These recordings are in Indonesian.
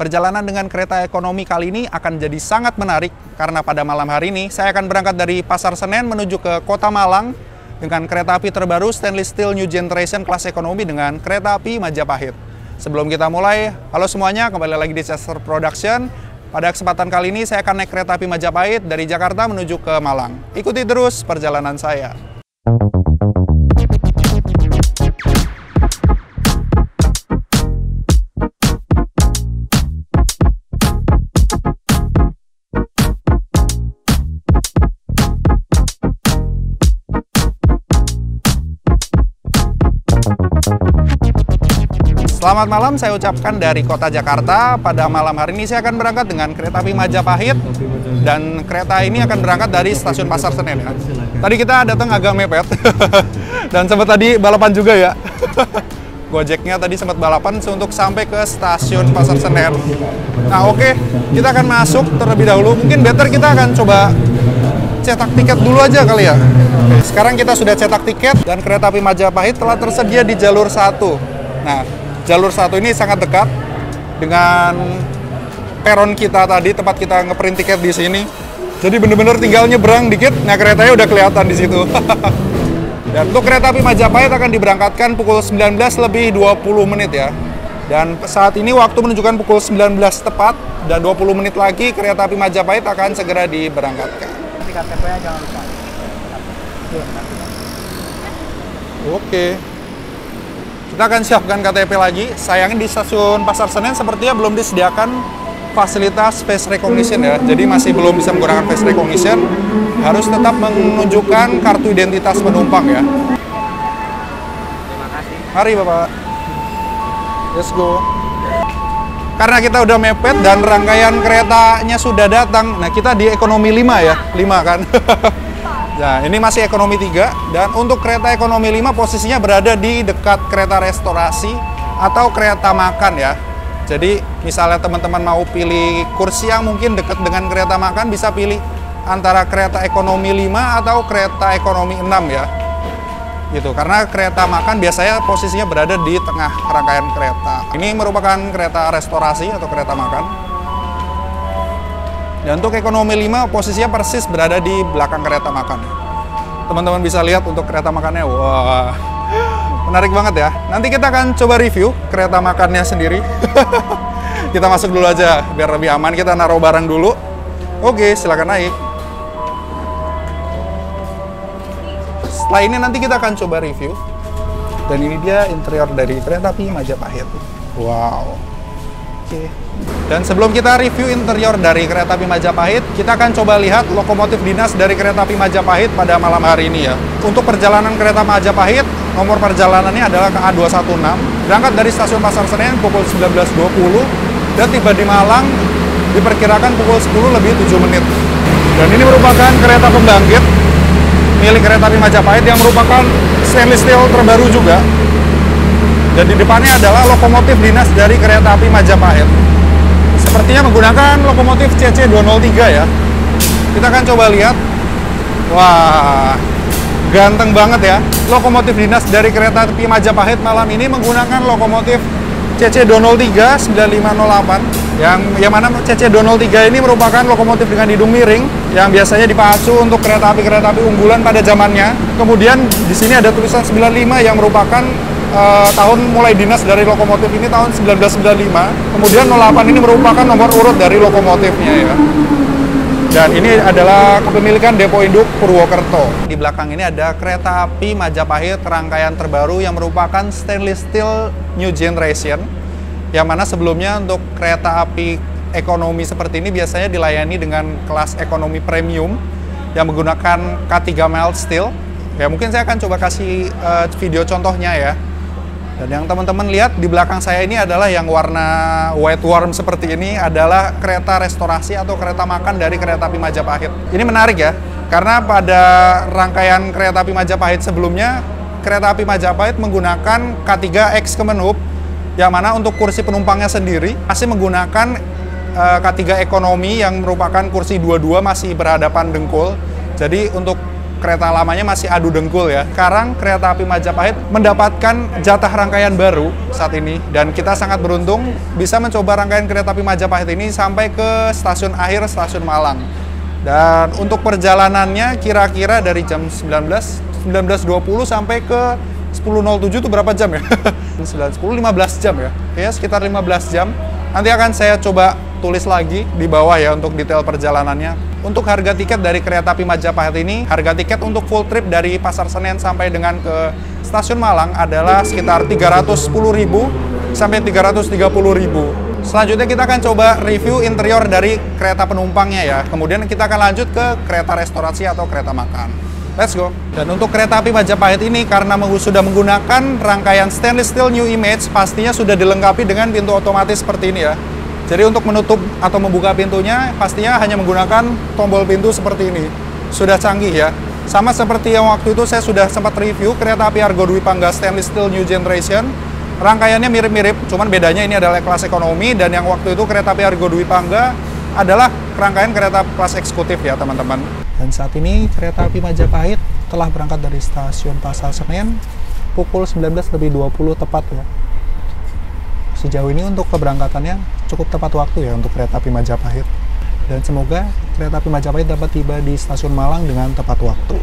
Perjalanan dengan kereta ekonomi kali ini akan jadi sangat menarik karena pada malam hari ini saya akan berangkat dari Pasar Senen menuju ke Kota Malang dengan kereta api terbaru Stainless Steel New Generation kelas ekonomi dengan kereta api Majapahit. Sebelum kita mulai, halo semuanya, kembali lagi di Chester Production. Pada kesempatan kali ini saya akan naik kereta api Majapahit dari Jakarta menuju ke Malang. Ikuti terus perjalanan saya. Selamat malam, saya ucapkan dari kota Jakarta. Pada malam hari ini saya akan berangkat dengan kereta api Majapahit. Dan kereta ini akan berangkat dari stasiun Pasar Senen ya. Tadi kita datang agak mepet. Dan sempat tadi balapan juga ya. Gojeknya tadi sempat balapan untuk sampai ke stasiun Pasar Senen. Nah oke, kita akan masuk terlebih dahulu. Mungkin better kita akan coba cetak tiket dulu aja kali ya. Oke, sekarang kita sudah cetak tiket dan kereta api Majapahit telah tersedia di jalur 1. Nah, jalur 1 ini sangat dekat dengan peron kita tadi, tempat kita ngeprint tiket di sini. Jadi bener-bener tinggal nyebrang dikit, nah keretanya udah kelihatan di situ. Dan untuk kereta api Majapahit akan diberangkatkan pukul 19 lebih 20 menit ya. Dan saat ini waktu menunjukkan pukul 19 tepat, dan 20 menit lagi kereta api Majapahit akan segera diberangkatkan. Nanti KTP-nya jangan lupa. Oke. Kita akan siapkan KTP lagi. Sayangnya di stasiun Pasar Senen sepertinya belum disediakan fasilitas face recognition ya. Jadi masih belum bisa menggunakan face recognition. Harus tetap menunjukkan kartu identitas penumpang ya. Terima kasih. Mari Bapak. Let's go. Karena kita udah mepet dan rangkaian keretanya sudah datang. Nah, kita di ekonomi 5 ya. 5 kan. Nah, ini masih ekonomi 3, dan untuk kereta ekonomi 5 posisinya berada di dekat kereta restorasi atau kereta makan ya. Jadi, misalnya teman-teman mau pilih kursi yang mungkin dekat dengan kereta makan, bisa pilih antara kereta ekonomi 5 atau kereta ekonomi 6 ya. Gitu, karena kereta makan biasanya posisinya berada di tengah rangkaian kereta. Ini merupakan kereta restorasi atau kereta makan. Dan untuk ekonomi 5 posisinya persis berada di belakang kereta makan. Teman-teman bisa lihat untuk kereta makannya, wah, menarik banget ya. Nanti kita akan coba review kereta makannya sendiri. Kita masuk dulu aja biar lebih aman, kita naruh barang dulu. Oke, silakan naik. Setelah ini nanti kita akan coba review. Dan ini dia interior dari kereta api Majapahit. Wow. Oke. Dan sebelum kita review interior dari kereta api Majapahit, kita akan coba lihat lokomotif dinas dari kereta api Majapahit pada malam hari ini ya. Untuk perjalanan kereta Majapahit, nomor perjalanannya adalah KA216, berangkat dari stasiun Pasar Senen pukul 19.20 dan tiba di Malang diperkirakan pukul 10 lebih 7 menit. Dan ini merupakan kereta pembangkit milik kereta api Majapahit yang merupakan stainless steel terbaru juga. Dan di depannya adalah lokomotif dinas dari kereta api Majapahit. Sepertinya menggunakan lokomotif CC203 ya. Kita akan coba lihat. Wah, ganteng banget ya. Lokomotif dinas dari kereta api Majapahit malam ini menggunakan lokomotif CC203 9508. Yang mana CC203 ini merupakan lokomotif dengan hidung miring yang biasanya dipacu untuk kereta api unggulan pada zamannya. Kemudian di sini ada tulisan 95 yang merupakan tahun mulai dinas dari lokomotif ini tahun 1995. Kemudian 08 ini merupakan nomor urut dari lokomotifnya ya. Dan ini adalah kepemilikan Depo Induk Purwokerto. Di belakang ini ada kereta api Majapahit rangkaian terbaru yang merupakan stainless steel new generation. Yang mana sebelumnya untuk kereta api ekonomi seperti ini biasanya dilayani dengan kelas ekonomi premium yang menggunakan K3 mild steel. Ya mungkin saya akan coba kasih video contohnya ya. Dan yang teman-teman lihat di belakang saya ini adalah yang warna white warm seperti ini adalah kereta restorasi atau kereta makan dari kereta api Majapahit. Ini menarik ya, karena pada rangkaian kereta api Majapahit sebelumnya, kereta api Majapahit menggunakan K3 X Kemenhub, yang mana untuk kursi penumpangnya sendiri masih menggunakan K3 ekonomi yang merupakan kursi 22 masih berhadapan dengkul. Jadi untuk kereta lamanya masih adu dengkul ya. Sekarang kereta api Majapahit mendapatkan jatah rangkaian baru saat ini. Dan kita sangat beruntung bisa mencoba rangkaian kereta api Majapahit ini sampai ke stasiun akhir, stasiun Malang. Dan untuk perjalanannya kira-kira dari jam 19.20 sampai ke 10.07 itu berapa jam ya? 9.10, 15 jam ya? Kayaknya sekitar 15 jam. Nanti akan saya coba tulis lagi di bawah ya untuk detail perjalanannya. Untuk harga tiket dari kereta api Majapahit ini, harga tiket untuk full trip dari Pasar Senen sampai dengan ke Stasiun Malang adalah sekitar 310.000 sampai 330.000. Selanjutnya kita akan coba review interior dari kereta penumpangnya ya. Kemudian kita akan lanjut ke kereta restorasi atau kereta makan. Let's go. Dan untuk kereta api Majapahit ini karena sudah menggunakan rangkaian stainless steel new image, pastinya sudah dilengkapi dengan pintu otomatis seperti ini ya. Jadi untuk menutup atau membuka pintunya pastinya hanya menggunakan tombol pintu seperti ini. Sudah canggih ya. Sama seperti yang waktu itu saya sudah sempat review kereta api Argo Dwi Pangga stainless steel new generation. Rangkaiannya mirip-mirip, cuman bedanya ini adalah kelas ekonomi dan yang waktu itu kereta api Argo Dwi Pangga adalah rangkaian kereta kelas eksekutif ya teman-teman. Dan saat ini kereta api Majapahit telah berangkat dari stasiun Pasar Senen pukul 19.20 tepat ya. Sejauh ini untuk keberangkatannya cukup tepat waktu ya untuk kereta api Majapahit. Dan semoga kereta api Majapahit dapat tiba di stasiun Malang dengan tepat waktu.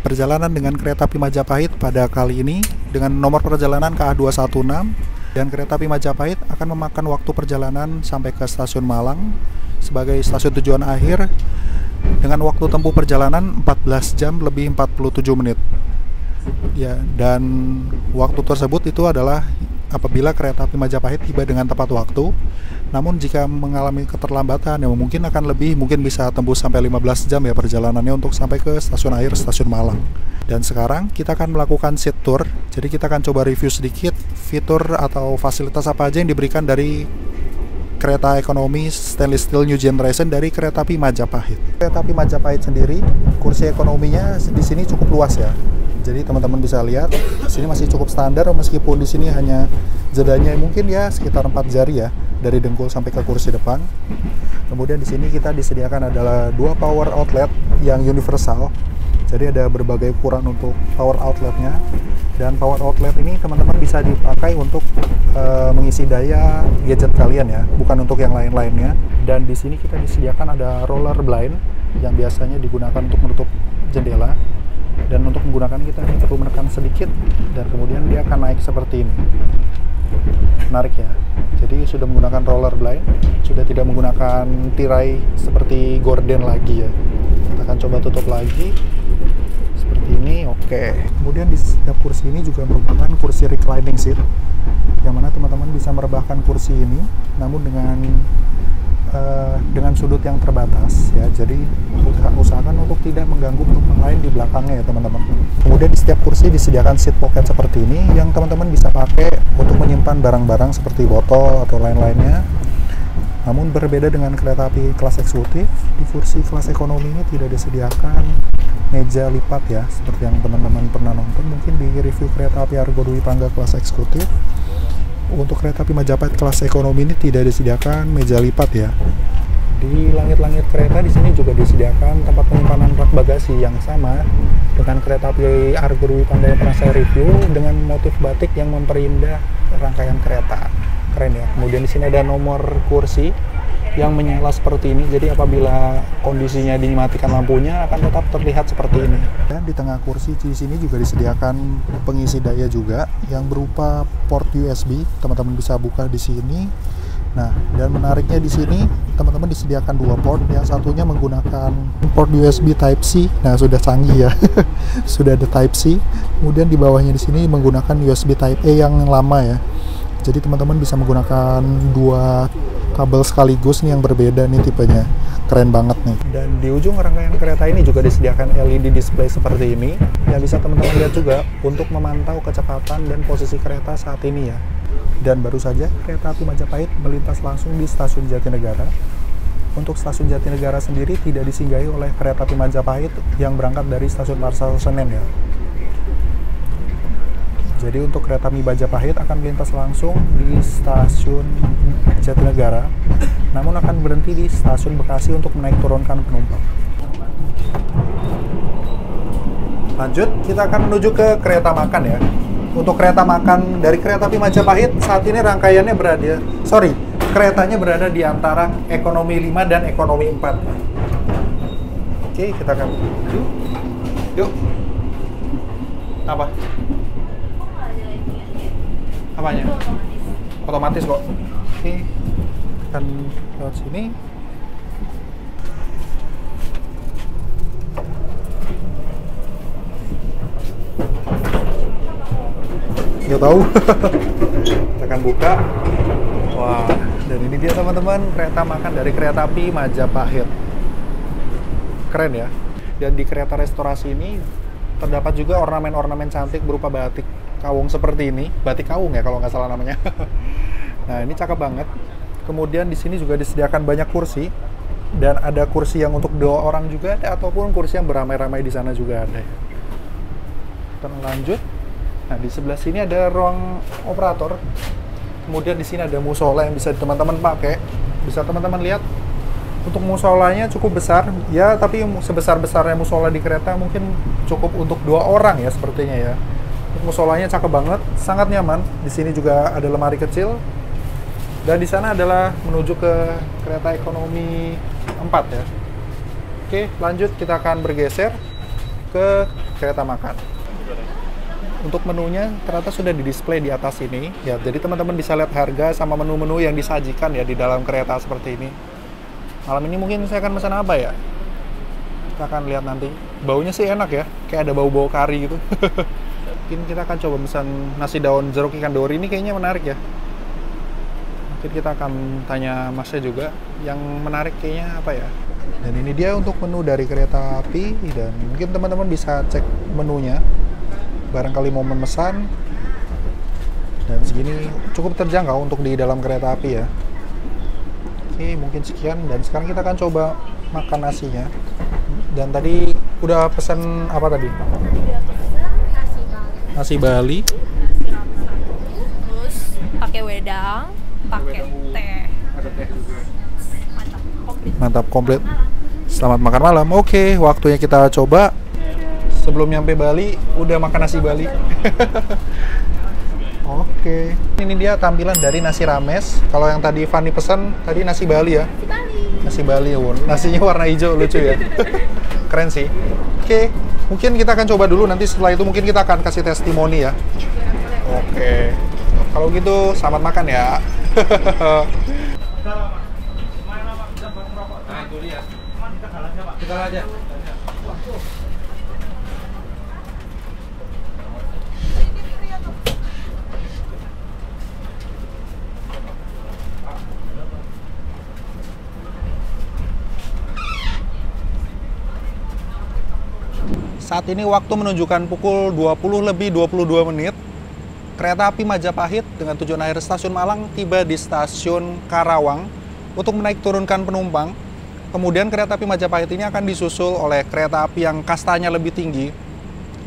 Perjalanan dengan kereta api Majapahit pada kali ini dengan nomor perjalanan KA216 dan kereta api Majapahit akan memakan waktu perjalanan sampai ke stasiun Malang sebagai stasiun tujuan akhir dengan waktu tempuh perjalanan 14 jam lebih 47 menit. Ya, dan waktu tersebut itu adalah apabila kereta api Majapahit tiba dengan tepat waktu. Namun jika mengalami keterlambatan yang mungkin akan lebih, mungkin bisa tembus sampai 15 jam ya perjalanannya untuk sampai ke stasiun akhir stasiun Malang. Dan sekarang kita akan melakukan seat tour. Jadi kita akan coba review sedikit fitur atau fasilitas apa aja yang diberikan dari kereta ekonomi stainless steel new generation dari kereta api Majapahit. Kereta api Majapahit sendiri kursi ekonominya di sini cukup luas ya. Jadi teman-teman bisa lihat di sini masih cukup standar meskipun di sini hanya jedanya mungkin ya sekitar 4 jari ya dari dengkul sampai ke kursi depan. Kemudian di sini kita disediakan adalah 2 power outlet yang universal. Jadi ada berbagai ukuran untuk power outletnya. Dan power outlet ini teman-teman bisa dipakai untuk mengisi daya gadget kalian ya, bukan untuk yang lain-lainnya. Dan di sini kita disediakan ada roller blind yang biasanya digunakan untuk menutup jendela. Dan untuk menggunakan kita hanya perlu menekan sedikit dan kemudian dia akan naik seperti ini. Menarik ya. Jadi sudah menggunakan roller blind, sudah tidak menggunakan tirai seperti gorden lagi ya. Kita akan coba tutup lagi seperti ini. Oke. Kemudian di setiap kursi ini juga merupakan kursi reclining seat, yang mana teman-teman bisa merebahkan kursi ini, namun dengan sudut yang terbatas ya. Jadi usahakan untuk tidak mengganggu penumpang lain di belakangnya ya teman-teman. Kemudian di setiap kursi disediakan seat pocket seperti ini yang teman-teman bisa pakai untuk menyimpan barang-barang seperti botol atau lain-lainnya. Namun berbeda dengan kereta api kelas eksekutif, di kursi kelas ekonomi ini tidak disediakan meja lipat ya, seperti yang teman-teman pernah nonton mungkin di review kereta api Argo Dwi Pangga kelas eksekutif. Untuk kereta api Majapahit kelas ekonomi ini tidak disediakan meja lipat ya. Di langit-langit kereta di sini juga disediakan tempat penyimpanan rak bagasi yang sama dengan kereta api Argo Dwi Pangga yang pernah saya review dengan motif batik yang memperindah rangkaian kereta. Keren ya. Kemudian di sini ada nomor kursi yang menyala seperti ini. Jadi apabila kondisinya dimatikan lampunya akan tetap terlihat seperti ini. Dan di tengah kursi di sini juga disediakan pengisi daya juga yang berupa port USB. Teman-teman bisa buka di sini. Nah, dan menariknya di sini teman-teman disediakan 2 port. Yang satunya menggunakan port USB Type C. Nah, sudah canggih ya. Sudah ada Type C. Kemudian di bawahnya di sini menggunakan USB Type A yang lama ya. Jadi teman-teman bisa menggunakan 2 kabel sekaligus nih yang berbeda nih tipenya. Keren banget nih. Dan di ujung rangkaian kereta ini juga disediakan LED display seperti ini yang bisa teman-teman lihat juga untuk memantau kecepatan dan posisi kereta saat ini ya. Dan baru saja kereta api Majapahit melintas langsung di stasiun Jatinegara. Untuk stasiun Jatinegara sendiri tidak disinggahi oleh kereta api Majapahit yang berangkat dari stasiun Pasar Senen ya. Jadi untuk kereta Mi Majapahit akan melintas langsung di stasiun Jatinegara, namun akan berhenti di stasiun Bekasi untuk menaik turunkan penumpang. Lanjut, kita akan menuju ke kereta makan ya. Untuk kereta makan dari kereta api Majapahit, saat ini rangkaiannya keretanya berada di antara ekonomi 5 dan ekonomi 4. Oke, kita akan yuk. Apa? Apanya? Otomatis kok. Oke, akan lewat sini. Nggak tahu. Kita akan buka. Wah, dan ini dia teman-teman, kereta makan dari kereta api Majapahit. Keren ya. Dan di kereta restorasi ini terdapat juga ornamen-ornamen cantik berupa batik kawung seperti ini. Batik kawung ya kalau nggak salah namanya. Nah, ini cakep banget. Kemudian di sini juga disediakan banyak kursi. Dan ada kursi yang untuk 2 orang juga ada, ataupun kursi yang beramai-ramai di sana juga ada. Kita lanjut. Nah, di sebelah sini ada ruang operator. Kemudian di sini ada musola yang bisa teman-teman pakai. Bisa teman-teman lihat. Untuk musolanya cukup besar, ya, tapi sebesar-besarnya musola di kereta mungkin cukup untuk 2 orang ya sepertinya ya. Untuk musolanya cakep banget, sangat nyaman. Di sini juga ada lemari kecil. Dan di sana adalah menuju ke kereta ekonomi 4 ya. Oke, lanjut kita akan bergeser ke kereta makan. Untuk menunya ternyata sudah di-display di atas ini ya, jadi teman-teman bisa lihat harga sama menu-menu yang disajikan ya di dalam kereta seperti ini. Malam ini mungkin saya akan pesan apa ya? Kita akan lihat nanti. Baunya sih enak ya, kayak ada bau-bau kari gitu. Mungkin kita akan coba pesan nasi daun jeruk ikan dori, ini kayaknya menarik ya. Mungkin kita akan tanya masnya juga, yang menarik kayaknya apa ya? Dan ini dia untuk menu dari kereta api, dan mungkin teman-teman bisa cek menunya. Barangkali mau memesan, dan segini cukup terjangkau untuk di dalam kereta api ya. Oke, mungkin sekian, dan sekarang kita akan coba makan nasinya. Dan tadi udah pesan apa tadi? Nasi Bali. Terus pakai wedang, pakai teh. Ada teh juga. Mantap, komplit. Mantap, komplit. Selamat makan malam. Oke, waktunya kita coba. Sebelum nyampe Bali, udah makan nasi Bali. Oke. Ini dia tampilan dari nasi rames. Kalau yang tadi Fanny pesan, tadi nasi Bali ya? Nasi Bali ya, Won. Nasinya warna hijau, lucu ya. Keren sih. Oke, mungkin kita akan coba dulu. Nanti setelah itu mungkin kita akan kasih testimoni ya. Oke. Kalau gitu, selamat makan ya. Kita aja. Saat ini waktu menunjukkan pukul 20:22 menit. Kereta api Majapahit dengan tujuan akhir stasiun Malang tiba di stasiun Karawang untuk menaik turunkan penumpang. Kemudian kereta api Majapahit ini akan disusul oleh kereta api yang kastanya lebih tinggi,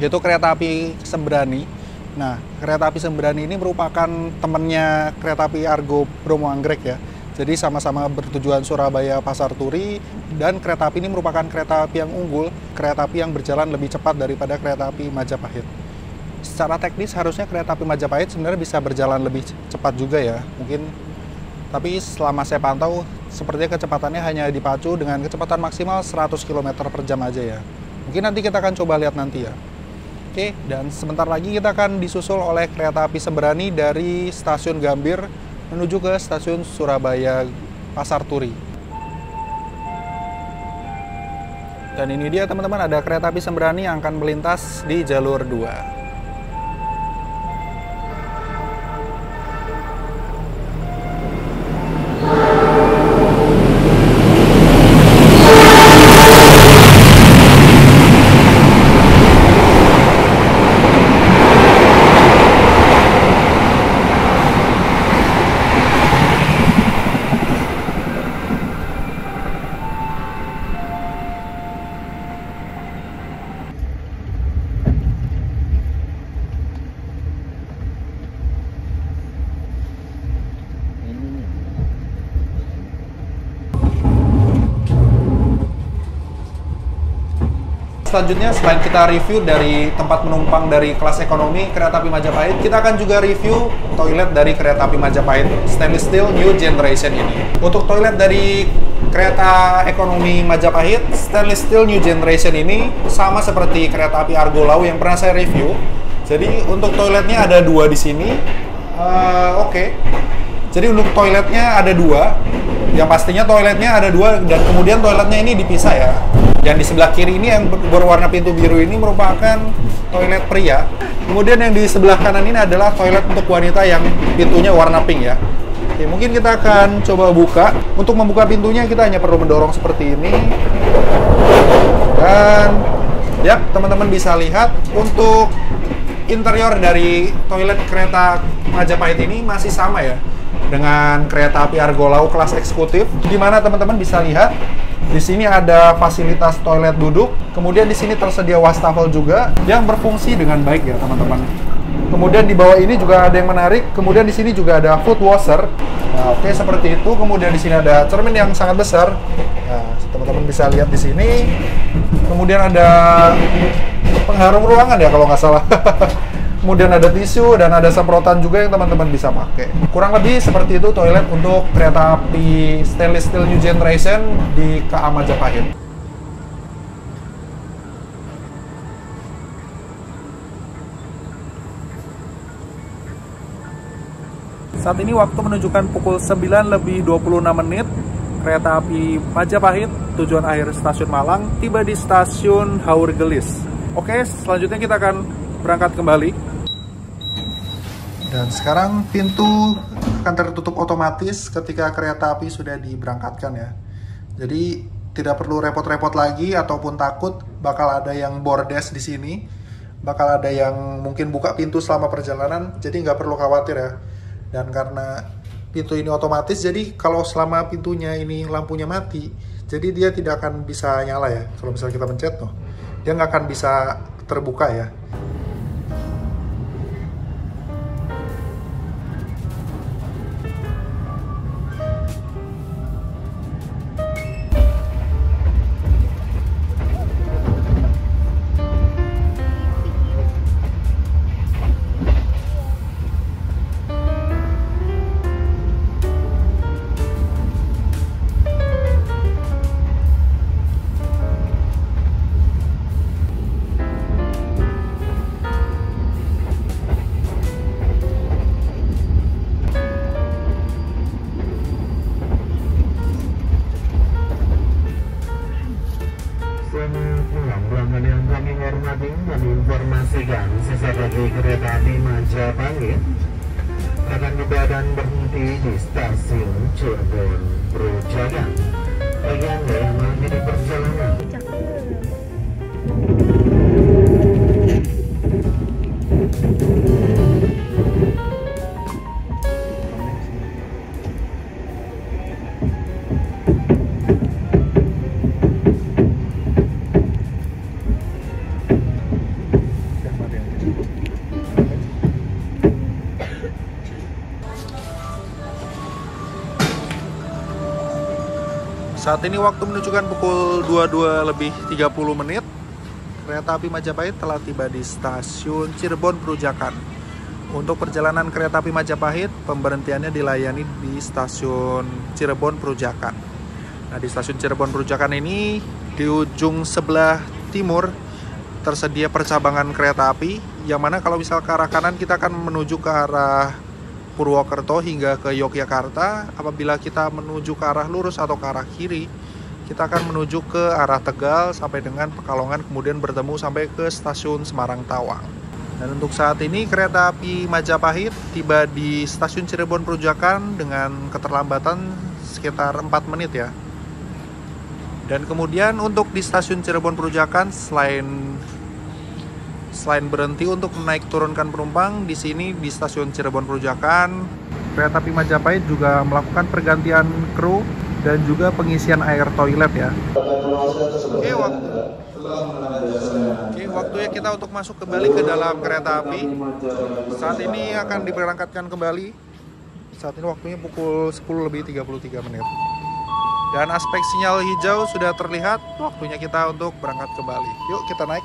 yaitu kereta api Sembrani. Nah, kereta api Sembrani ini merupakan temannya kereta api Argo Bromo Anggrek ya. Jadi sama-sama bertujuan Surabaya Pasar Turi, dan kereta api ini merupakan kereta api yang unggul, kereta api yang berjalan lebih cepat daripada kereta api Majapahit. Secara teknis harusnya kereta api Majapahit sebenarnya bisa berjalan lebih cepat juga ya, mungkin. Tapi selama saya pantau, sepertinya kecepatannya hanya dipacu dengan kecepatan maksimal 100 km per jam aja ya. Mungkin nanti kita akan coba lihat nanti ya. Oke, dan sebentar lagi kita akan disusul oleh kereta api Sembrani dari stasiun Gambir menuju ke stasiun Surabaya Pasar Turi. Dan ini dia teman-teman, ada kereta api Sembrani yang akan melintas di jalur 2. Selanjutnya, selain kita review dari tempat menumpang dari kelas ekonomi kereta api Majapahit, kita akan juga review toilet dari kereta api Majapahit stainless steel new generation ini. Untuk toilet dari kereta ekonomi Majapahit stainless steel new generation ini sama seperti kereta api Argo Lau yang pernah saya review. Jadi untuk toiletnya ada dua di sini. Oke. Jadi untuk toiletnya ada dua. Yang pastinya toiletnya ada dua dan kemudian toiletnya ini dipisah ya. Yang di sebelah kiri ini yang berwarna pintu biru ini merupakan toilet pria. Kemudian yang di sebelah kanan ini adalah toilet untuk wanita yang pintunya warna pink ya. Oke, mungkin kita akan coba buka. Untuk membuka pintunya kita hanya perlu mendorong seperti ini. Dan ya, teman-teman bisa lihat untuk interior dari toilet kereta Majapahit ini masih sama ya dengan kereta api Argo Lau kelas eksekutif, di mana teman-teman bisa lihat di sini ada fasilitas toilet duduk, kemudian di sini tersedia wastafel juga yang berfungsi dengan baik ya teman-teman. Kemudian di bawah ini juga ada yang menarik, kemudian di sini juga ada foot washer. Nah, oke, seperti itu. Kemudian di sini ada cermin yang sangat besar. Nah, teman-teman bisa lihat di sini. Kemudian ada pengharum ruangan ya kalau nggak salah. Kemudian ada tisu dan ada semprotan juga yang teman-teman bisa pakai. Kurang lebih seperti itu toilet untuk kereta api stainless steel new generation di KA Majapahit. Saat ini waktu menunjukkan pukul 9:26. Kereta api Majapahit tujuan akhir stasiun Malang tiba di stasiun Haur Gelis. Oke, selanjutnya kita akan berangkat kembali. Dan sekarang pintu akan tertutup otomatis ketika kereta api sudah diberangkatkan ya. Jadi tidak perlu repot-repot lagi ataupun takut bakal ada yang bordes di sini, bakal ada yang mungkin buka pintu selama perjalanan. Jadi nggak perlu khawatir ya. Dan karena pintu ini otomatis, jadi kalau selama pintunya ini lampunya mati, jadi dia tidak akan bisa nyala ya. Kalau misalnya kita pencet tuh, dia nggak akan bisa terbuka ya. Menginformasikan sesaat lagi kereta api Majapahit akan tiba dan berhenti di stasiun Cirebon Perujakan. Bagi Anda yang mengakhiri perjalanan, saat ini waktu menunjukkan pukul 22:30. Kereta api Majapahit telah tiba di stasiun Cirebon Perujakan. Untuk perjalanan kereta api Majapahit, pemberhentiannya dilayani di stasiun Cirebon Perujakan. Nah, di stasiun Cirebon Perujakan ini, di ujung sebelah timur tersedia percabangan kereta api, yang mana kalau misal ke arah kanan kita akan menuju ke arah Purwokerto hingga ke Yogyakarta. Apabila kita menuju ke arah lurus atau ke arah kiri, kita akan menuju ke arah Tegal sampai dengan Pekalongan, kemudian bertemu sampai ke stasiun Semarang Tawang. Dan untuk saat ini kereta api Majapahit tiba di stasiun Cirebon Perujakan dengan keterlambatan sekitar 4 menit ya. Dan kemudian untuk di stasiun Cirebon Perujakan selain berhenti untuk menaik turunkan penumpang, di sini di stasiun Cirebon Perujakan, kereta api Majapahit juga melakukan pergantian kru dan juga pengisian air toilet ya. Oke, waktunya kita untuk masuk kembali ke dalam kereta api. Saat ini akan diberangkatkan kembali. Saat ini waktunya pukul 10:33. Dan aspek sinyal hijau sudah terlihat, waktunya kita untuk berangkat ke Bali. Yuk kita naik.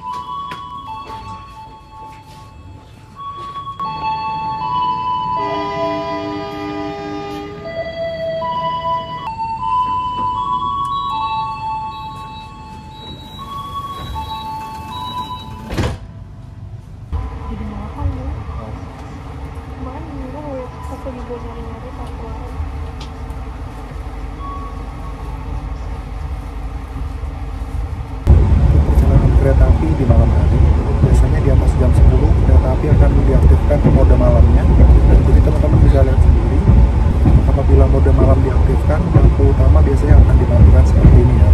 Jadi mahal loh. Bahkan minggu aku juga nyari-nyari satu. Perjalanan kereta api di malam hari, biasanya di atas jam 10 kereta api akan diaktifkan mode malamnya. Jadi teman-teman bisa lihat sendiri, apabila mode malam diaktifkan, lampu utama biasanya akan dimatikan seperti ini ya.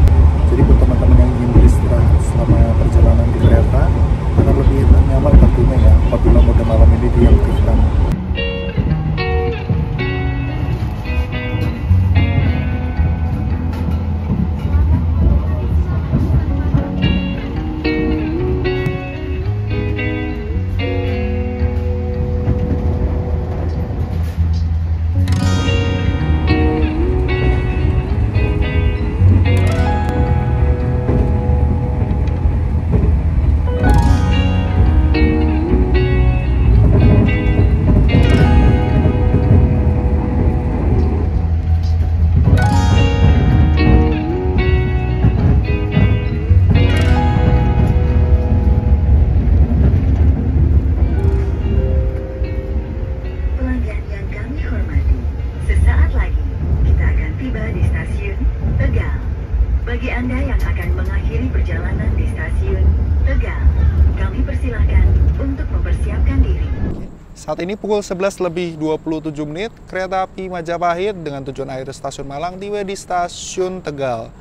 Jadi buat teman-teman yang ingin beristirahat selama perjalanan di kereta, akan lebih nyaman tentunya ya apabila mode malam ini diaktifkan. Bagi Anda yang akan mengakhiri perjalanan di stasiun Tegal, kami persilahkan untuk mempersiapkan diri. Saat ini pukul 11:27 menit, kereta api Majapahit dengan tujuan akhir stasiun Malang tiba di stasiun Tegal.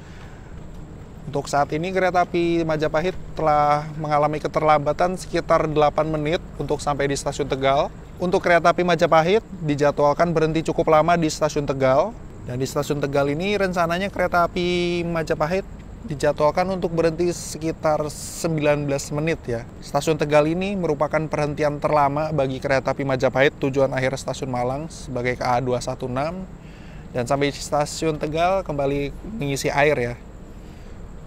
Untuk saat ini kereta api Majapahit telah mengalami keterlambatan sekitar 8 menit untuk sampai di stasiun Tegal. Untuk kereta api Majapahit dijadwalkan berhenti cukup lama di stasiun Tegal. Dan di stasiun Tegal ini rencananya kereta api Majapahit dijadwalkan untuk berhenti sekitar 19 menit ya. Stasiun Tegal ini merupakan perhentian terlama bagi kereta api Majapahit tujuan akhir stasiun Malang sebagai KA 216. Dan sampai di stasiun Tegal kembali mengisi air ya.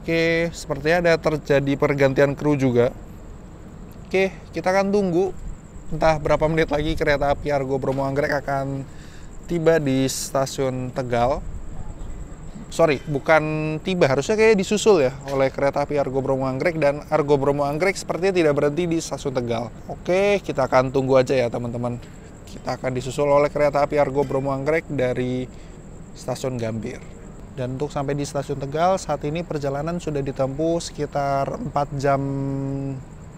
Oke, sepertinya ada terjadi pergantian kru juga. Oke, kita akan tunggu entah berapa menit lagi kereta api Argo Bromo Anggrek akan tiba di stasiun Tegal. Sorry, bukan tiba, harusnya kayak disusul ya oleh kereta api Argo Bromo Anggrek, dan Argo Bromo Anggrek sepertinya tidak berhenti di stasiun Tegal. Oke, kita akan tunggu aja ya teman-teman. Kita akan disusul oleh kereta api Argo Bromo Anggrek dari stasiun Gambir. Dan untuk sampai di stasiun Tegal, saat ini perjalanan sudah ditempuh sekitar 4 jam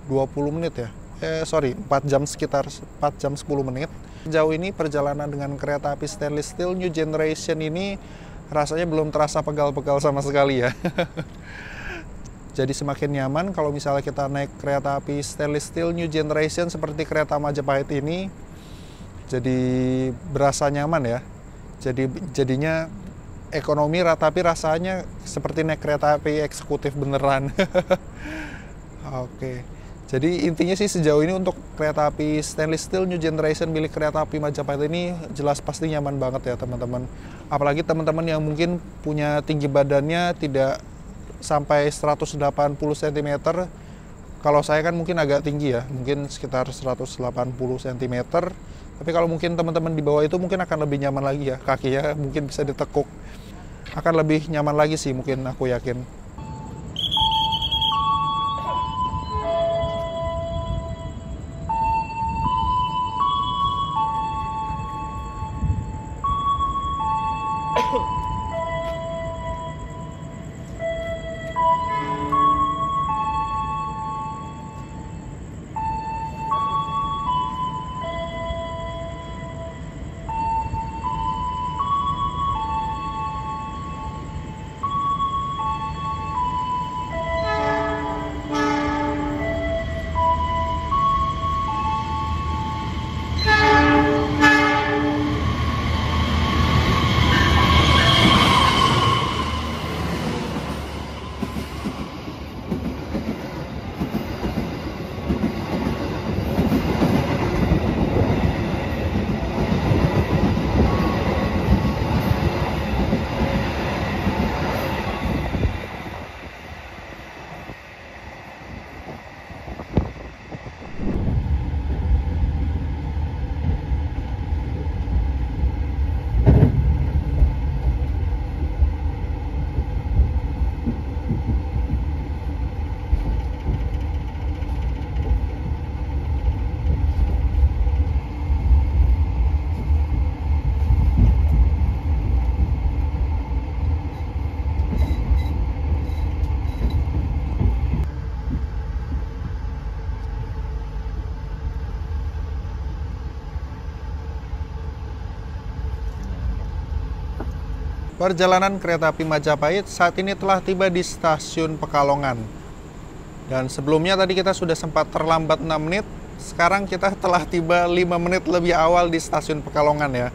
20 menit ya. 4 jam, sekitar 4 jam 10 menit. Sejauh ini perjalanan dengan kereta api stainless steel New Generation ini rasanya belum terasa pegal-pegal sama sekali ya. Jadi semakin nyaman kalau misalnya kita naik kereta api stainless steel New Generation seperti kereta Majapahit ini. Jadi berasa nyaman ya. Jadinya ekonomi tapi rasanya seperti naik kereta api eksekutif beneran. Oke. Jadi intinya sih sejauh ini untuk kereta api stainless steel New Generation milik kereta api Majapahit ini jelas pasti nyaman banget ya teman-teman. Apalagi teman-teman yang mungkin punya tinggi badannya tidak sampai 180 cm. Kalau saya kan mungkin agak tinggi ya, mungkin sekitar 180 cm. Tapi kalau mungkin teman-teman di bawah itu mungkin akan lebih nyaman lagi ya, kakinya mungkin bisa ditekuk. Akan lebih nyaman lagi sih mungkin, aku yakin. Perjalanan kereta api Majapahit saat ini telah tiba di stasiun Pekalongan. Dan sebelumnya tadi kita sudah sempat terlambat 6 menit, sekarang kita telah tiba 5 menit lebih awal di stasiun Pekalongan ya.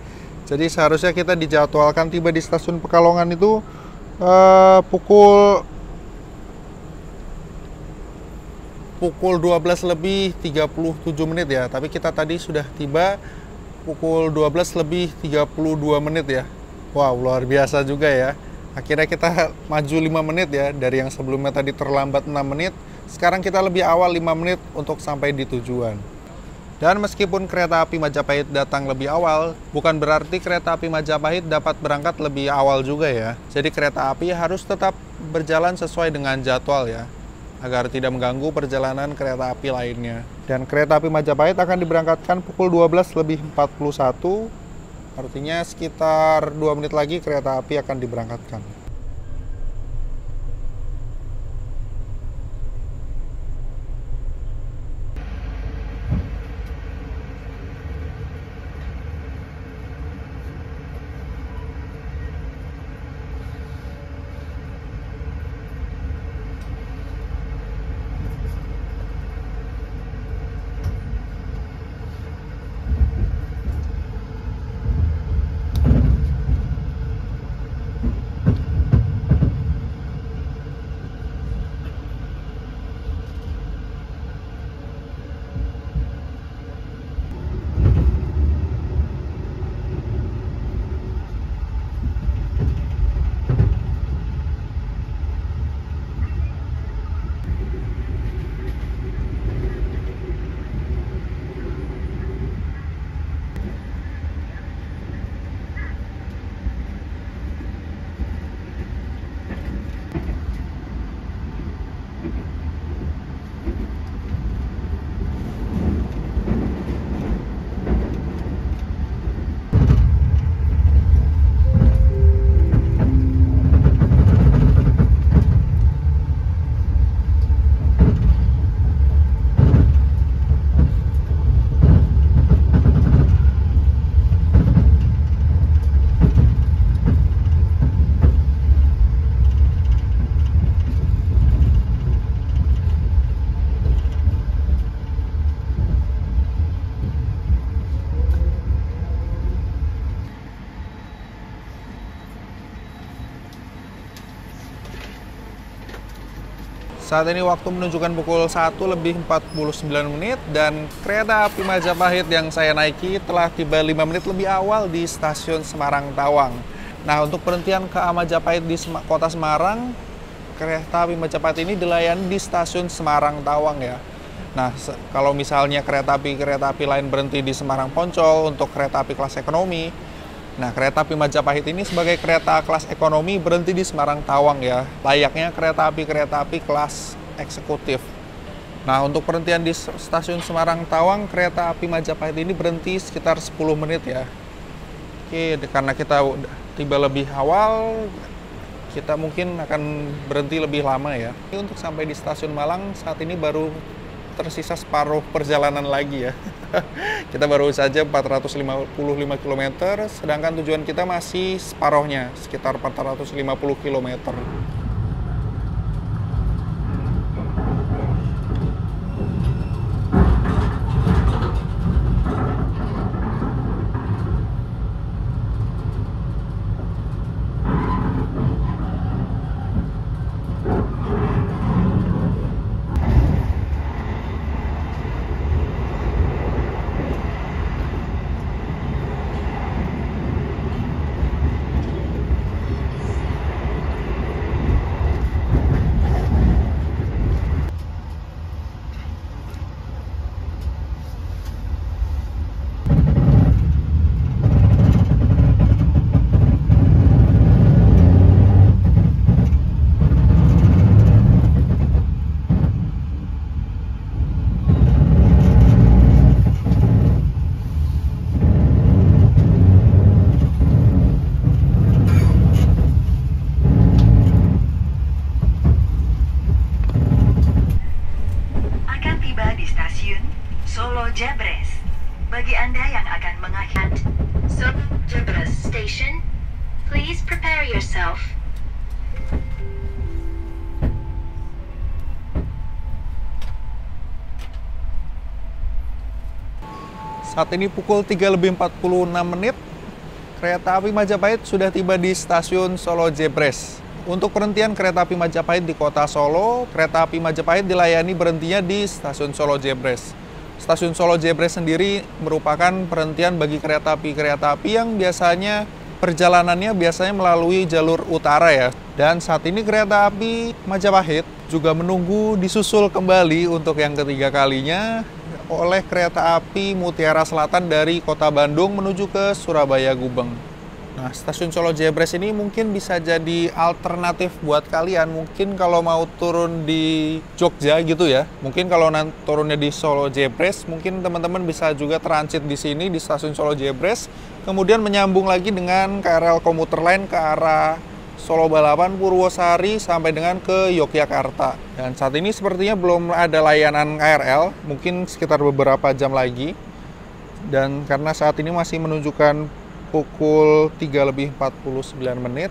Jadi seharusnya kita dijadwalkan tiba di stasiun Pekalongan itu pukul 12 lebih 37 menit ya. Tapi kita tadi sudah tiba pukul 12 lebih 32 menit ya. Wow, luar biasa juga ya. Akhirnya kita maju 5 menit ya. Dari yang sebelumnya tadi terlambat 6 menit, sekarang kita lebih awal 5 menit untuk sampai di tujuan. Dan meskipun kereta api Majapahit datang lebih awal, bukan berarti kereta api Majapahit dapat berangkat lebih awal juga ya. Jadi kereta api harus tetap berjalan sesuai dengan jadwal ya, agar tidak mengganggu perjalanan kereta api lainnya. Dan kereta api Majapahit akan diberangkatkan pukul 12 lebih 41, artinya sekitar 2 menit lagi kereta api akan diberangkatkan. Saat ini waktu menunjukkan pukul 1 lebih 49 menit dan kereta api Majapahit yang saya naiki telah tiba 5 menit lebih awal di stasiun Semarang Tawang. Nah, untuk perhentian KA Majapahit di Kota Semarang, kereta api Majapahit ini dilayani di stasiun Semarang Tawang ya. Nah, kalau misalnya kereta api lain berhenti di Semarang Poncol untuk kereta api kelas ekonomi, nah kereta api Majapahit ini sebagai kereta kelas ekonomi berhenti di Semarang Tawang ya, layaknya kereta api kelas eksekutif. Nah, untuk perhentian di stasiun Semarang Tawang, kereta api Majapahit ini berhenti sekitar 10 menit ya. Oke, karena kita tiba lebih awal, kita mungkin akan berhenti lebih lama ya. Untuk sampai di stasiun Malang saat ini baru tersisa separuh perjalanan lagi ya. Kita baru saja 455 km, sedangkan tujuan kita masih separuhnya, sekitar 450 km. Bagi Anda yang akan mengakhiri Solo Jebres Station, Please prepare yourself. Saat ini pukul 3:46. Kereta api Majapahit sudah tiba di stasiun Solo Jebres. Untuk perhentian kereta api Majapahit di kota Solo, kereta api Majapahit dilayani berhentinya di stasiun Solo Jebres. Stasiun Solo Jebres sendiri merupakan perhentian bagi kereta api yang biasanya perjalanannya melalui jalur utara ya. Dan saat ini kereta api Majapahit juga menunggu disusul kembali untuk yang ketiga kalinya oleh kereta api Mutiara Selatan dari kota Bandung menuju ke Surabaya Gubeng. Nah, stasiun Solo Jebres ini mungkin bisa jadi alternatif buat kalian. Mungkin kalau mau turun di Jogja gitu ya. Mungkin kalau turunnya di Solo Jebres, mungkin teman-teman bisa juga transit di sini di stasiun Solo Jebres. Kemudian menyambung lagi dengan KRL komuter lain ke arah Solo Balapan, Purwosari sampai dengan ke Yogyakarta. Dan saat ini sepertinya belum ada layanan KRL, mungkin sekitar beberapa jam lagi. Dan karena saat ini masih menunjukkan pukul 3:49,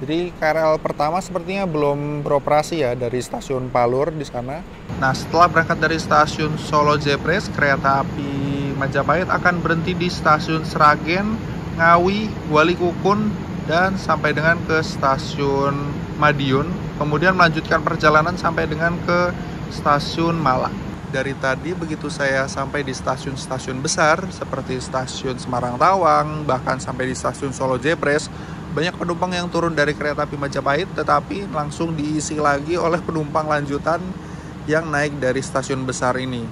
jadi KRL pertama sepertinya belum beroperasi ya dari stasiun Palur di sana. Nah, setelah berangkat dari stasiun Solo Jebres, kereta api Majapahit akan berhenti di stasiun Sragen, Ngawi, Walikukun, dan sampai dengan ke stasiun Madiun, kemudian melanjutkan perjalanan sampai dengan ke stasiun Malang. Dari tadi begitu saya sampai di stasiun-stasiun besar seperti stasiun Semarang Tawang, bahkan sampai di stasiun Solo Jebres, banyak penumpang yang turun dari kereta api Majapahit tetapi langsung diisi lagi oleh penumpang lanjutan yang naik dari stasiun besar ini.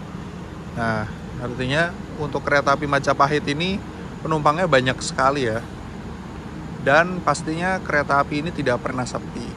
Nah, artinya untuk kereta api Majapahit ini penumpangnya banyak sekali ya. Dan pastinya kereta api ini tidak pernah sepi.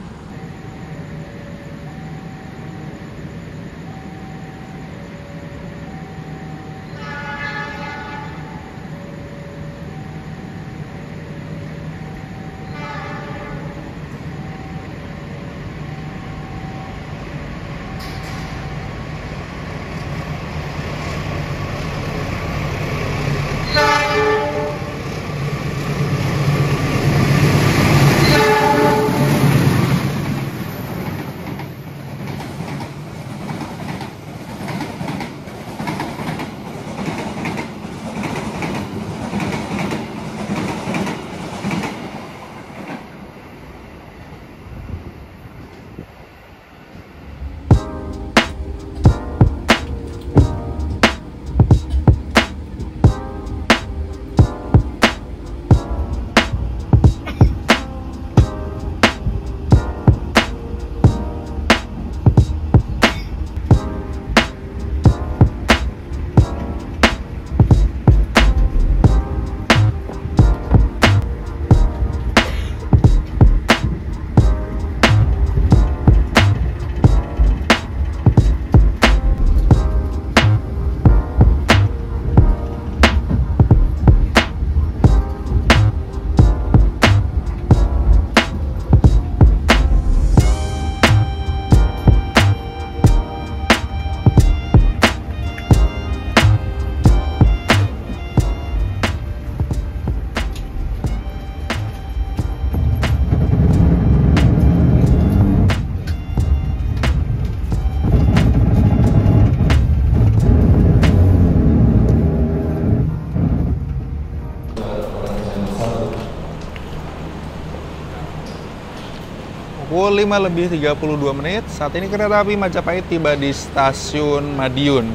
Pukul 5:32, saat ini kereta api Majapahit tiba di stasiun Madiun.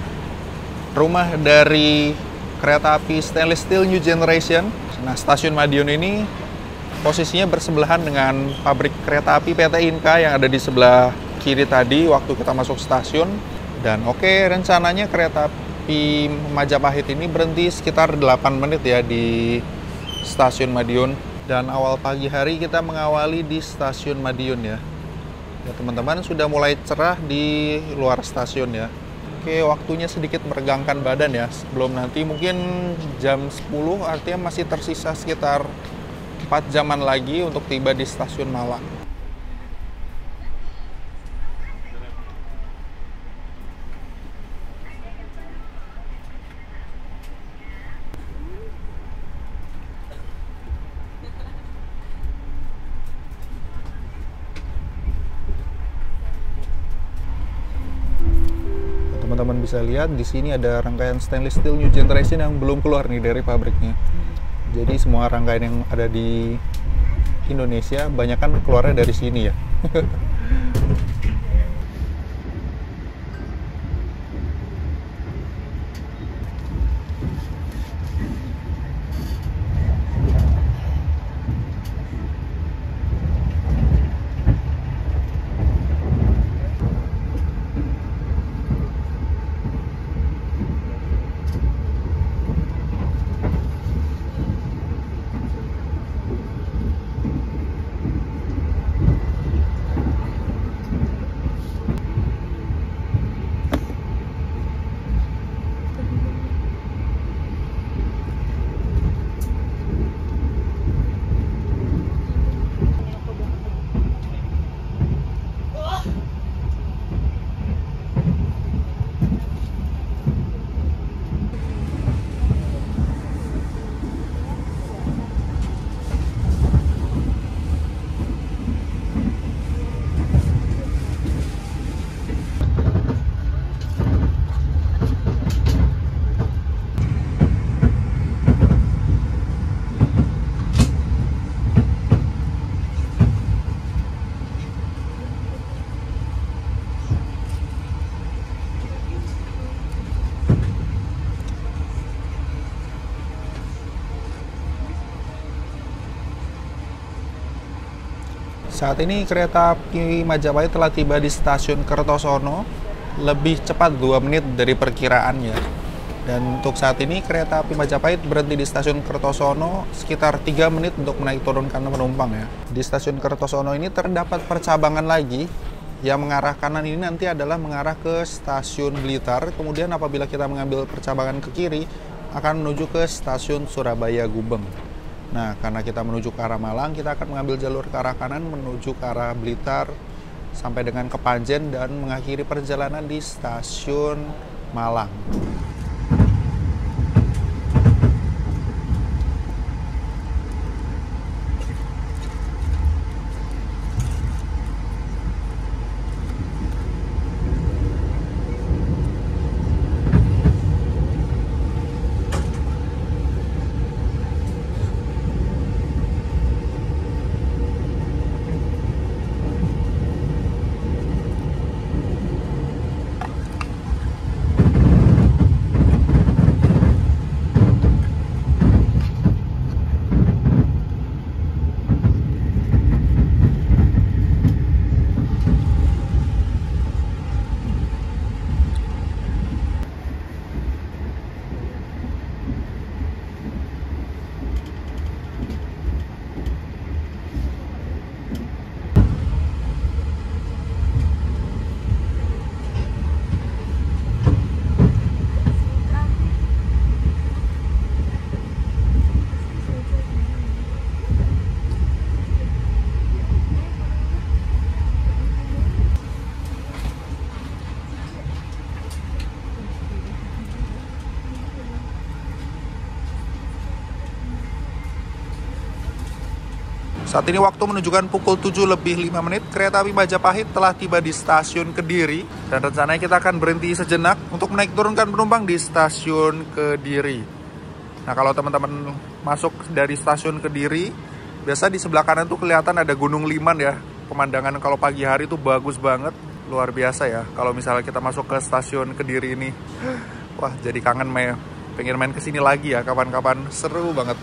Rumah dari kereta api Stainless Steel New Generation. Nah, stasiun Madiun ini posisinya bersebelahan dengan pabrik kereta api PT Inka yang ada di sebelah kiri tadi waktu kita masuk stasiun. Dan rencananya kereta api Majapahit ini berhenti sekitar 8 menit ya di stasiun Madiun. Dan awal pagi hari kita mengawali di stasiun Madiun ya. Ya teman-teman, sudah mulai cerah di luar stasiun ya. Waktunya sedikit meregangkan badan ya. Sebelum nanti mungkin jam 10, artinya masih tersisa sekitar 4 jaman lagi untuk tiba di stasiun Malang. teman-teman bisa lihat di sini ada rangkaian stainless steel new generation yang belum keluar nih dari pabriknya. Jadi semua rangkaian yang ada di Indonesia banyak kan keluarnya dari sini ya. Saat ini kereta api Majapahit telah tiba di stasiun Kertosono lebih cepat 2 menit dari perkiraannya. Dan untuk saat ini kereta api Majapahit berhenti di stasiun Kertosono sekitar 3 menit untuk menaik turunkan penumpang ya. Di stasiun Kertosono ini terdapat percabangan lagi yang mengarah kanan ini nanti adalah mengarah ke stasiun Blitar. Kemudian apabila kita mengambil percabangan ke kiri akan menuju ke stasiun Surabaya Gubeng. Nah, karena kita menuju ke arah Malang, kita akan mengambil jalur ke arah kanan menuju ke arah Blitar sampai dengan Kepanjen dan mengakhiri perjalanan di stasiun Malang. Saat ini waktu menunjukkan pukul 7:05, kereta api Majapahit telah tiba di stasiun Kediri dan rencananya kita akan berhenti sejenak untuk menaik turunkan penumpang di stasiun Kediri. Nah, kalau teman-teman masuk dari stasiun Kediri, biasa di sebelah kanan tuh kelihatan ada Gunung Liman ya. Pemandangan kalau pagi hari tuh bagus banget, luar biasa ya. Kalau misalnya kita masuk ke stasiun Kediri ini, wah jadi kangen pengen main kesini lagi ya kapan-kapan, seru banget.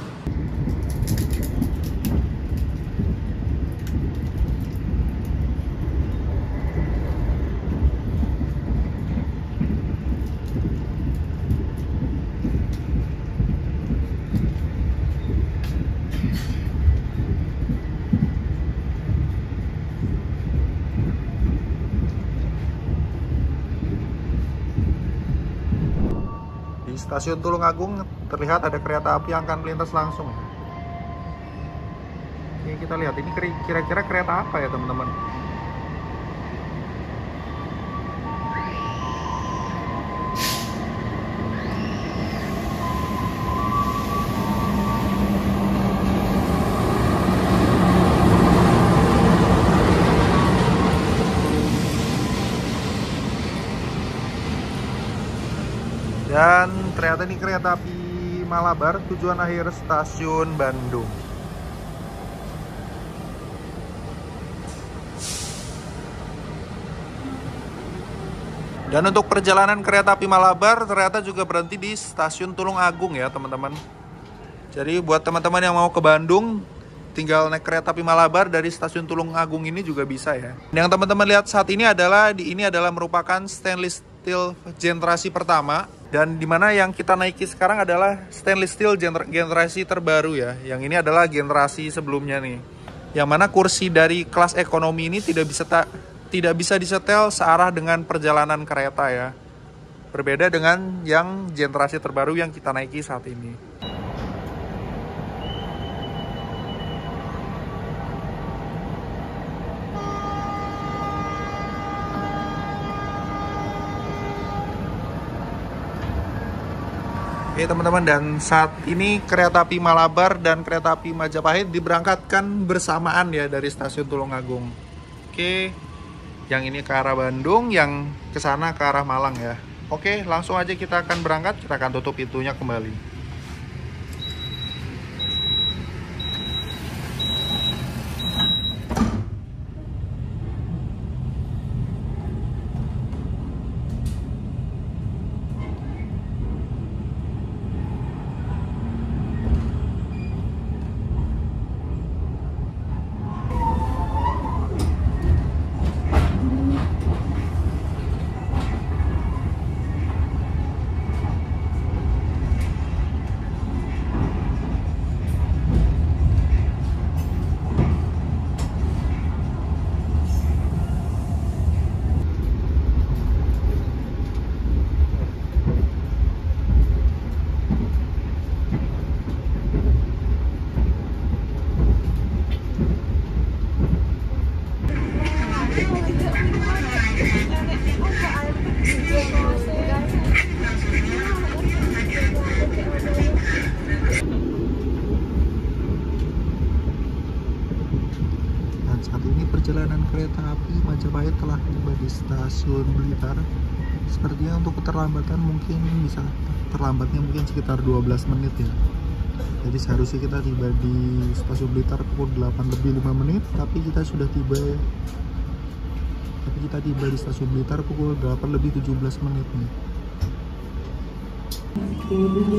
Stasiun Tulungagung terlihat ada kereta api yang akan melintas langsung. Oke, kita lihat ini kira-kira kereta apa ya teman-teman. Dan ternyata ini kereta api Malabar tujuan akhir stasiun Bandung. Dan untuk perjalanan kereta api Malabar ternyata juga berhenti di stasiun Tulung Agung ya teman-teman. Jadi buat teman-teman yang mau ke Bandung, tinggal naik kereta api Malabar dari stasiun Tulung Agung ini juga bisa ya. Yang teman-teman lihat saat ini adalah merupakan stainless steel generasi pertama, dan dimana yang kita naiki sekarang adalah stainless steel generasi terbaru ya. Yang ini adalah generasi sebelumnya nih. Yang mana kursi dari kelas ekonomi ini tidak bisa disetel searah dengan perjalanan kereta ya. Berbeda dengan yang generasi terbaru yang kita naiki saat ini. Oke teman-teman, dan saat ini kereta api Malabar dan kereta api Majapahit diberangkatkan bersamaan ya dari stasiun Tulung Agung. Oke, yang ini ke arah Bandung, yang ke sana ke arah Malang ya. Oke, langsung aja kita akan berangkat, kita akan tutup pintunya kembali. Saat ini perjalanan kereta api Majapahit telah tiba di stasiun Blitar. Sepertinya untuk keterlambatan mungkin bisa terlambatnya mungkin sekitar 12 menit ya. Jadi seharusnya kita tiba di stasiun Blitar pukul 8:05, tapi kita tiba di stasiun Blitar pukul 8:17 nih.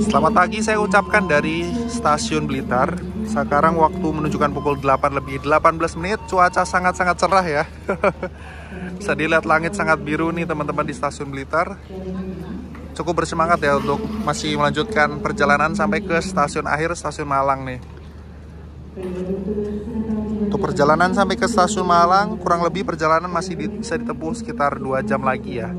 Selamat pagi saya ucapkan dari stasiun Blitar. Sekarang waktu menunjukkan pukul 8:18. Cuaca sangat-sangat cerah ya. Bisa dilihat langit sangat biru nih teman-teman di stasiun Blitar. Cukup bersemangat ya untuk masih melanjutkan perjalanan sampai ke stasiun akhir, stasiun Malang nih. Untuk perjalanan sampai ke stasiun Malang, kurang lebih perjalanan masih bisa ditempuh sekitar 2 jam lagi ya.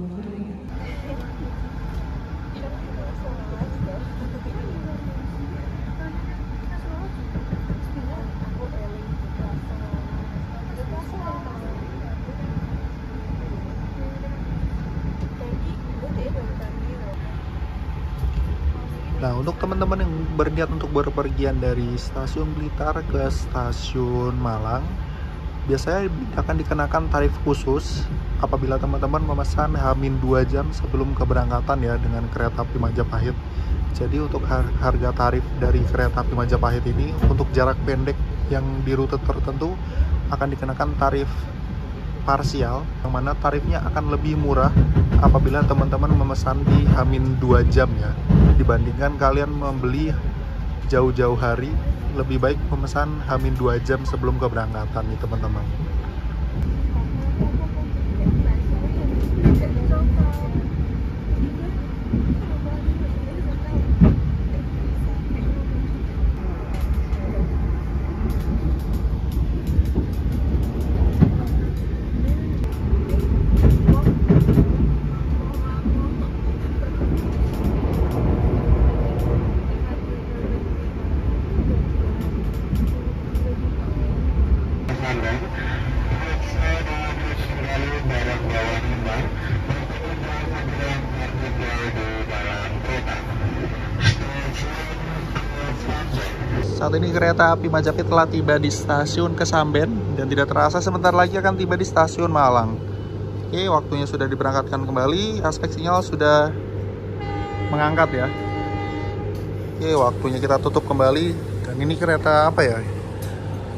Nah, untuk teman-teman yang berniat untuk berpergian dari stasiun Blitar ke stasiun Malang, biasanya akan dikenakan tarif khusus apabila teman-teman memesan H-2 jam sebelum keberangkatan ya dengan kereta api Majapahit. Jadi untuk harga tarif dari kereta api Majapahit ini untuk jarak pendek yang di rute tertentu akan dikenakan tarif parsial, yang mana tarifnya akan lebih murah apabila teman-teman memesan di H-2 jam ya, dibandingkan kalian membeli jauh-jauh hari. Lebih baik memesan H-2 jam sebelum keberangkatan nih teman-teman. Saat ini kereta api Majapahit telah tiba di stasiun Kesamben dan tidak terasa sebentar lagi akan tiba di stasiun Malang. Oke, waktunya sudah diberangkatkan kembali, aspek sinyal sudah mengangkat ya. Oke, waktunya kita tutup kembali. Dan ini kereta apa ya?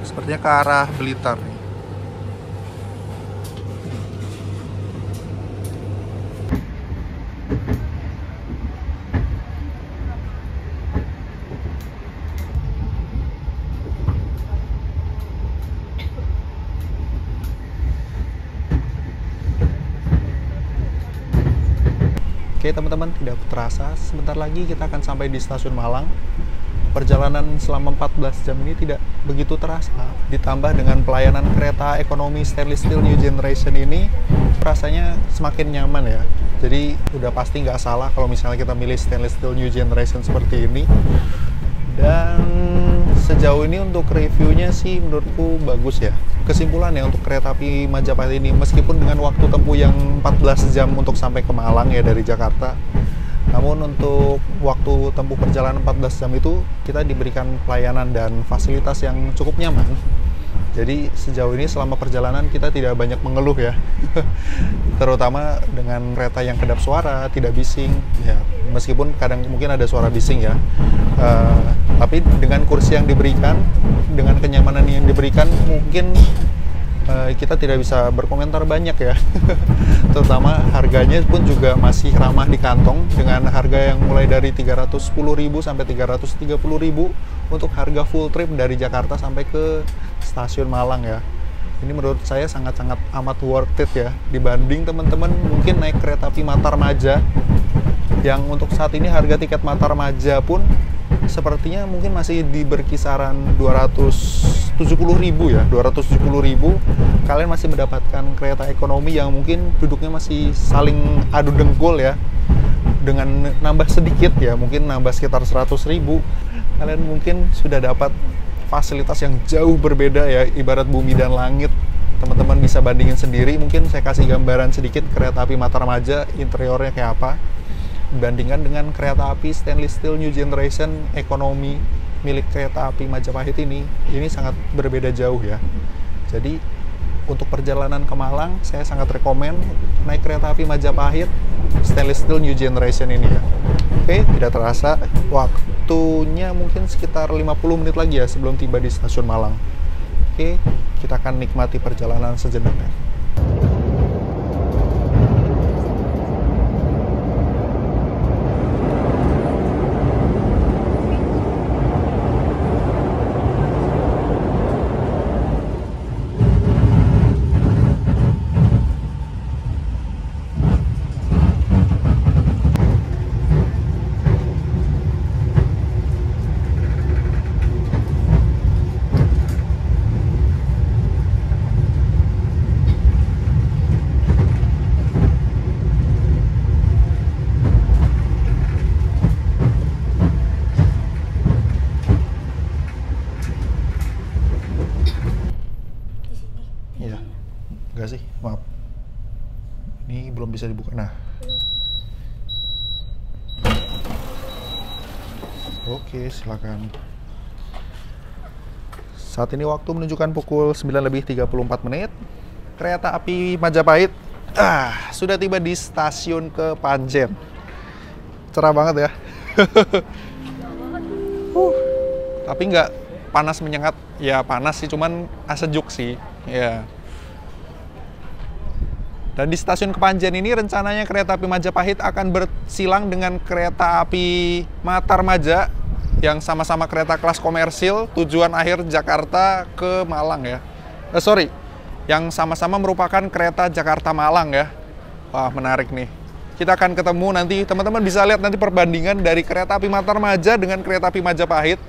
Sepertinya ke arah Blitar nih. Oke teman-teman, tidak terasa sebentar lagi kita akan sampai di stasiun Malang. Perjalanan selama 14 jam ini tidak begitu terasa. Ditambah dengan pelayanan kereta ekonomi stainless steel new generation ini, rasanya semakin nyaman ya. Jadi udah pasti nggak salah kalau misalnya kita milih stainless steel new generation seperti ini. Dan sejauh ini untuk reviewnya sih menurutku bagus ya. Kesimpulannya untuk kereta api Majapahit ini, meskipun dengan waktu tempuh yang 14 jam untuk sampai ke Malang ya dari Jakarta, namun untuk waktu tempuh perjalanan 14 jam itu kita diberikan pelayanan dan fasilitas yang cukup nyaman. Jadi sejauh ini selama perjalanan kita tidak banyak mengeluh ya. Terutama dengan kereta yang kedap suara, tidak bising ya. Meskipun kadang mungkin ada suara bising ya. Tapi dengan kursi yang diberikan, dengan kenyamanan yang diberikan, mungkin kita tidak bisa berkomentar banyak ya. Terutama harganya pun juga masih ramah di kantong dengan harga yang mulai dari 310.000 sampai 330.000 untuk harga full trip dari Jakarta sampai ke stasiun Malang ya. Ini menurut saya sangat-sangat amat worth it ya, dibanding teman-teman mungkin naik kereta api Matarmaja yang untuk saat ini harga tiket Matarmaja pun sepertinya mungkin masih di berkisaran 270.000 ya, 270.000. Kalian masih mendapatkan kereta ekonomi yang mungkin duduknya masih saling adu dengkul ya, dengan nambah sedikit ya, mungkin nambah sekitar 100.000. Kalian mungkin sudah dapat fasilitas yang jauh berbeda ya, ibarat bumi dan langit. Teman-teman bisa bandingin sendiri. Mungkin saya kasih gambaran sedikit kereta api Matarmaja interiornya kayak apa dibandingkan dengan kereta api stainless steel new generation ekonomi milik kereta api Majapahit ini sangat berbeda jauh ya. Jadi untuk perjalanan ke Malang saya sangat rekomen naik kereta api Majapahit stainless steel new generation ini ya. Oke, tidak terasa waktunya mungkin sekitar 50 menit lagi ya sebelum tiba di stasiun Malang. Oke, kita akan nikmati perjalanan sejenak ya. Enggak sih, maaf. Ini belum bisa dibuka. Nah. Oke, silakan. Saat ini waktu menunjukkan pukul 9:34. Kereta api Majapahit sudah tiba di stasiun Kepanjen. Cerah banget ya. Tapi nggak panas menyengat. Ya panas sih, cuman sejuk sih. Ya. Dan di stasiun Kepanjen ini rencananya kereta api Majapahit akan bersilang dengan kereta api Matarmaja yang sama-sama kereta kelas komersil tujuan akhir Jakarta ke Malang ya. Yang sama-sama merupakan kereta Jakarta-Malang ya. Wah, menarik nih. Kita akan ketemu nanti, teman-teman bisa lihat nanti perbandingan dari kereta api Matarmaja dengan kereta api Majapahit.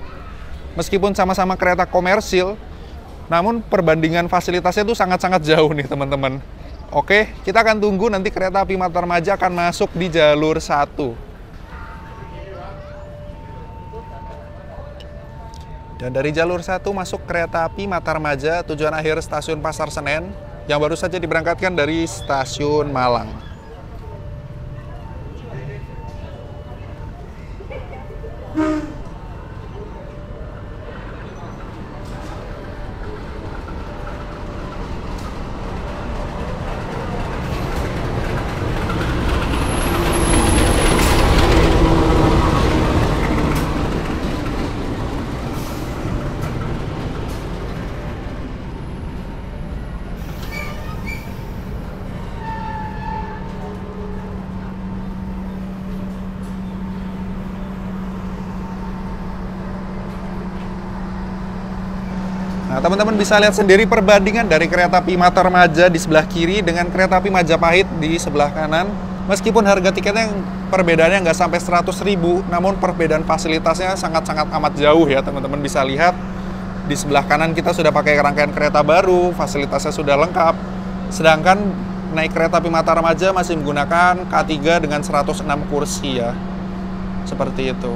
Meskipun sama-sama kereta komersil, namun perbandingan fasilitasnya itu sangat-sangat jauh nih teman-teman. Oke, kita akan tunggu nanti kereta api Matarmaja akan masuk di jalur 1. Dan dari jalur 1 masuk kereta api Matarmaja tujuan akhir stasiun Pasar Senen yang baru saja diberangkatkan dari stasiun Malang. Nah, teman-teman bisa lihat sendiri perbandingan dari kereta api Matarmaja di sebelah kiri dengan kereta api Majapahit di sebelah kanan. Meskipun harga tiketnya perbedaannya nggak sampai 100.000, namun perbedaan fasilitasnya sangat-sangat amat jauh ya. Teman-teman bisa lihat di sebelah kanan kita sudah pakai rangkaian kereta baru, fasilitasnya sudah lengkap. Sedangkan naik kereta api Matarmaja masih menggunakan K3 dengan 106 kursi ya. Seperti itu.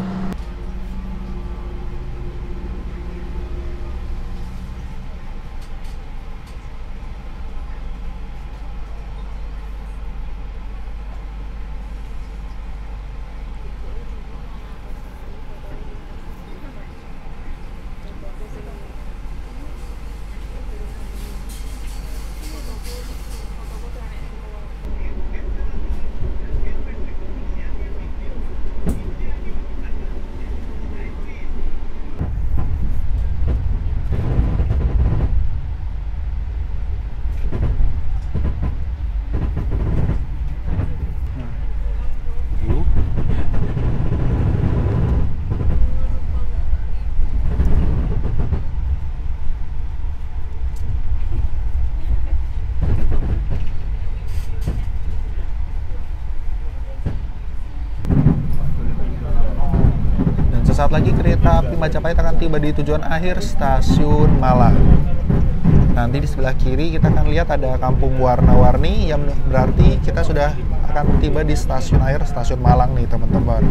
Sesaat lagi kereta api Majapahit akan tiba di tujuan akhir stasiun Malang. Nanti di sebelah kiri kita akan lihat ada kampung warna-warni yang berarti kita sudah akan tiba di stasiun akhir stasiun Malang nih teman-teman.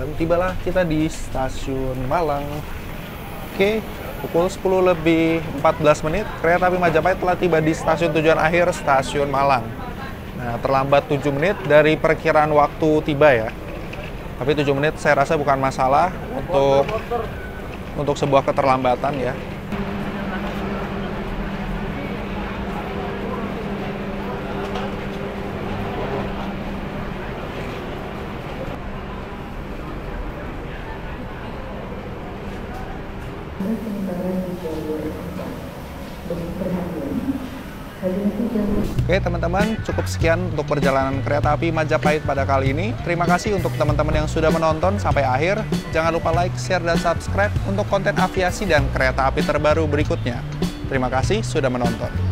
Dan tibalah kita di stasiun Malang. Oke, pukul 10:14 kereta api Majapahit telah tiba di stasiun tujuan akhir stasiun Malang. Nah, terlambat 7 menit dari perkiraan waktu tiba ya. Tapi 7 menit saya rasa bukan masalah untuk sebuah keterlambatan ya. Oke teman-teman, cukup sekian untuk perjalanan kereta api Majapahit pada kali ini. Terima kasih untuk teman-teman yang sudah menonton sampai akhir. Jangan lupa like, share, dan subscribe untuk konten aviasi dan kereta api terbaru berikutnya. Terima kasih sudah menonton.